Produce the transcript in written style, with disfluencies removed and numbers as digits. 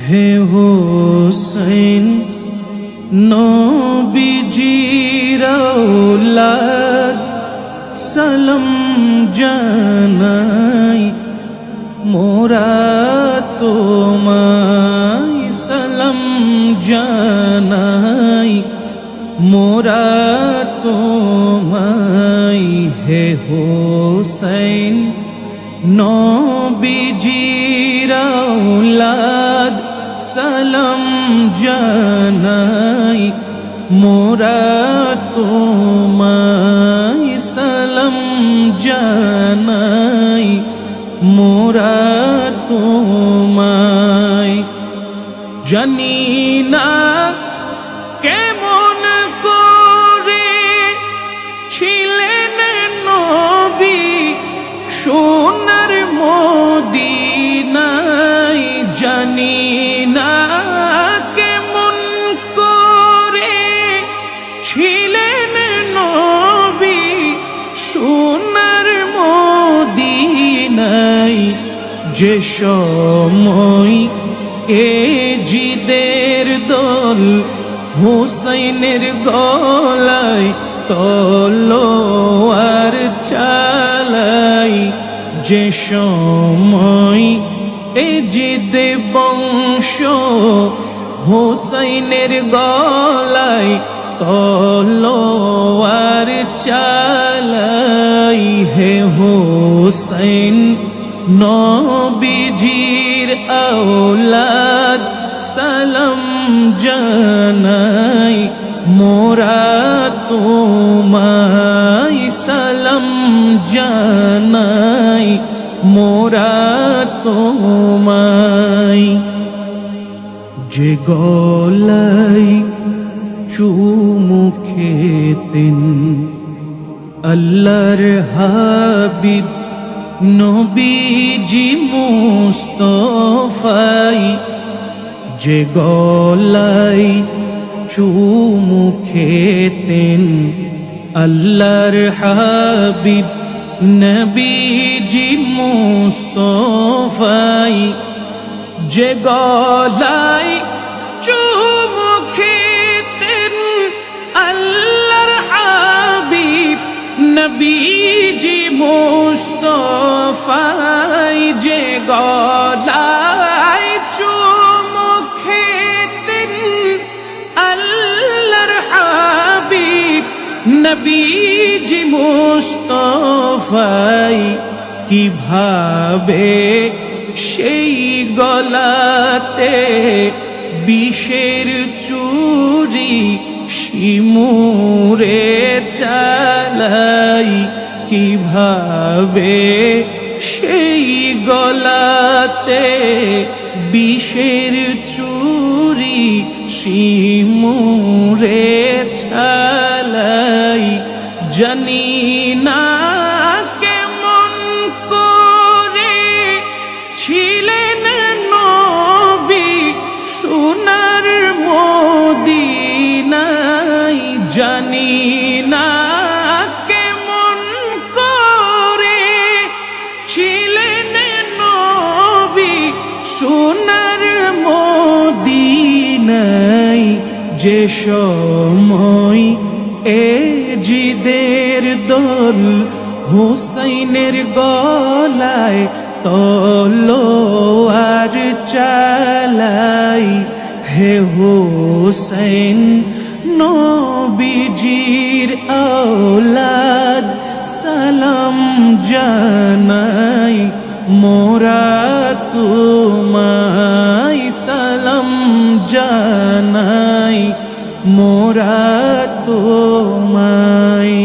হে হোসেন নবীজির আওলাদ সালাম জানাই মোরা তোমায় সালাম জানাই মোরা তোমায় হে হোসেন নবীজির আওলাদ সালাম জানাই মোরা তোমায় সালাম জানাই মোরা তোমায় জানি না কেমন করে ছিলেন নবী সোনার মদিনায় জানি না কেমন করে ছিলেন নবী সোনার মদিনায় যে সময় এ জিদের দল হুসাইনের গলায় তলোয়ার চালাই যে সময় এ জিদে বংশ হুসাইনের গলায় তলোয়ার চালাই হে হোসেন নবীজির আওলাদ সালাম জানাই মোরা তোমায় সালাম জানাই মোরা তোমায় যে গলায় চুমু খেতেন আল্লাহর হাবিব নবীজি মুস্তাফাই যে গলায় চুমু খেতেন আল্লাহর হাবিব নবীজি মুস্তাফাই যে গলায় চুমু খেতেন আল্লাহর হাবিব নবীজি মুস্তাফাই যে গলায় চুমু খেতেন আল্লাহর হাবিব নবীজি মুস্তাফাই কিভাবে সেই গলাতে বিষের চুরি শিমুরে চালাই কিভাবে সেই গলাতে বিষের চুরি শিমুরে চালাই জানি না কেমন করে ছিলেন নবী সোনার মদিনায় জানি না কেমন করে ছিলেন নবী সোনার মদিনায় যে সময় এ জিদের দল হুসাইনের গলায় তলোয়ার চালাই হে হোসেন নবীজির আওলাদ সালাম জানাই মোরা তোমায় সালাম জানাই মোরা তোমায়।